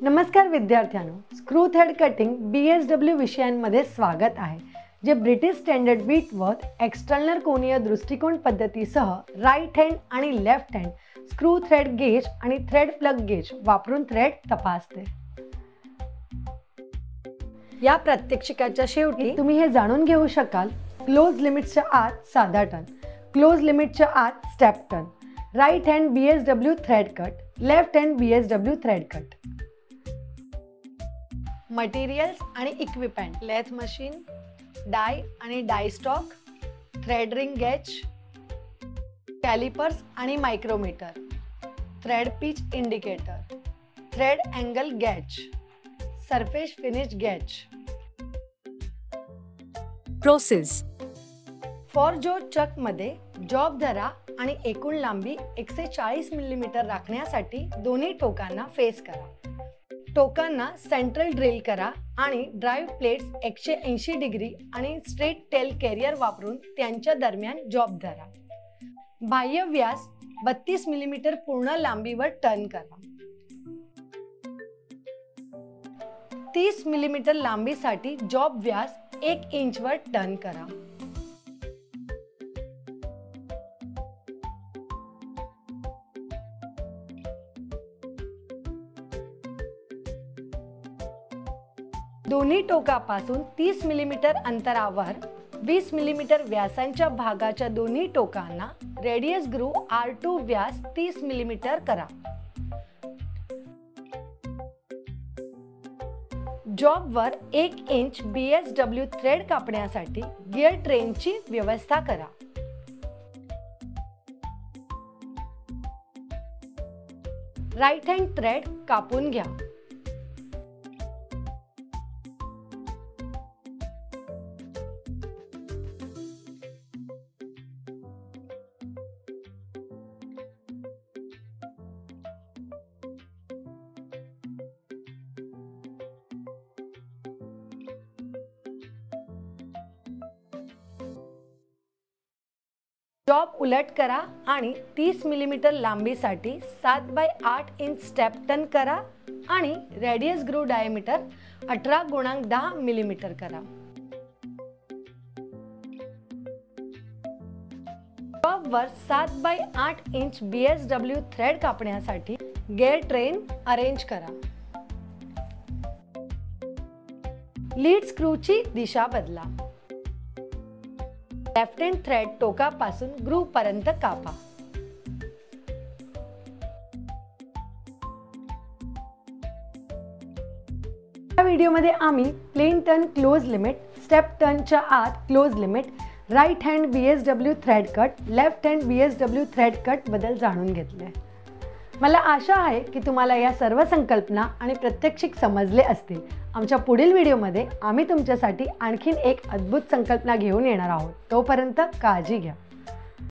नमस्कार विद्यार्थ्यांनो, screw thread cutting BSW विषयांमध्ये स्वागत आहे, जे ब्रिटिश स्टँडर्ड बीटवर्थ एक्सटर्नल कोनीय दृष्टिकोन पद्धतीसह राईट हँड आणि left hand screw thread gauge आणि थ्रेड प्लग गेज वापरून थ्रेड तपासते। या प्रात्यक्षिकाच्या शेवटी तुम्ही हे जाणून घेऊ शकाल: क्लोज लिमिटच्या आत साधा टर्न, क्लोज लिमिटच्या आत step turn, right hand BSW thread cut, left hand BSW thread cut. Materials आणि इक्विपमेंट: लेथ मशीन, डाय आणि die stock, thread ring gauge, callipers आणि micrometer, thread pitch indicator, thread angle gauge, surface finish gauge. Process: four jaw chuck मध्ये job धरा आणि एकूण लांबी 140 millimetre राखण्यासाठी दोन्ही टोकांना फेस करा। टोकांना सेंट्रल ड्रिल करा आणि ड्राइव्ह प्लेट्स 180 डिग्री आणि स्ट्रेट टेल कॅरियर वापरून त्यांच्या दरम्यान जॉब धरा। बाह्य व्यास 32 मिलीमीटर पूर्ण लांबीवर टर्न करा। 30 मिलीमीटर लांबीसाठी जॉब व्यास 1 इंचवर टर्न करा। दोन्ही टोकापासून 30 मिलीमीटर अंतरावर 20 मिलीमीटर व्यासाच्या भागाच्या दोन्ही टोकांना रेडियस ग्रूव्ह R2 व्यास 30 मिलीमीटर करा। जॉबवर 1 इंच BSW थ्रेड कापण्यासाठी गिअर ट्रेनची व्यवस्था करा। राईट हँड थ्रेड कापून घ्या। जॉब उलट करा आणि 30 मिलीमीटर लांबीसाठी 7 बाय 8 इंच स्टेप टर्न करा आणि रेडियस ग्रूव्ह डायमीटर 18.10 मिलीमीटर करा। जॉबवर 7 बाय 8 इंच BSW थ्रेड कापण्यासाठी गिअर ट्रेन अरेंज करा। लीड स्क्रूची दिशा बदला। लेफ्ट हँड थ्रेड टोकापासून ग्रूव्ह पर्यंत कापा। या व्हिडिओमध्ये आम्ही plain turn close limit, step टर्नच्या आत close limit, right hand BSW thread cut, left hand BSW thread cut बद्दल जाणून घेतले। मला आशा आहे की तुम्हाला या सर्व संकल्पना आणि प्रात्यक्षिक समजले असतील। आमच्या पुढील व्हिडिओमध्ये आम्ही तुमच्यासाठी आणखीन एक अद्भुत संकल्पना घेऊन येणार आहोत। तोपर्यंत काळजी घ्या।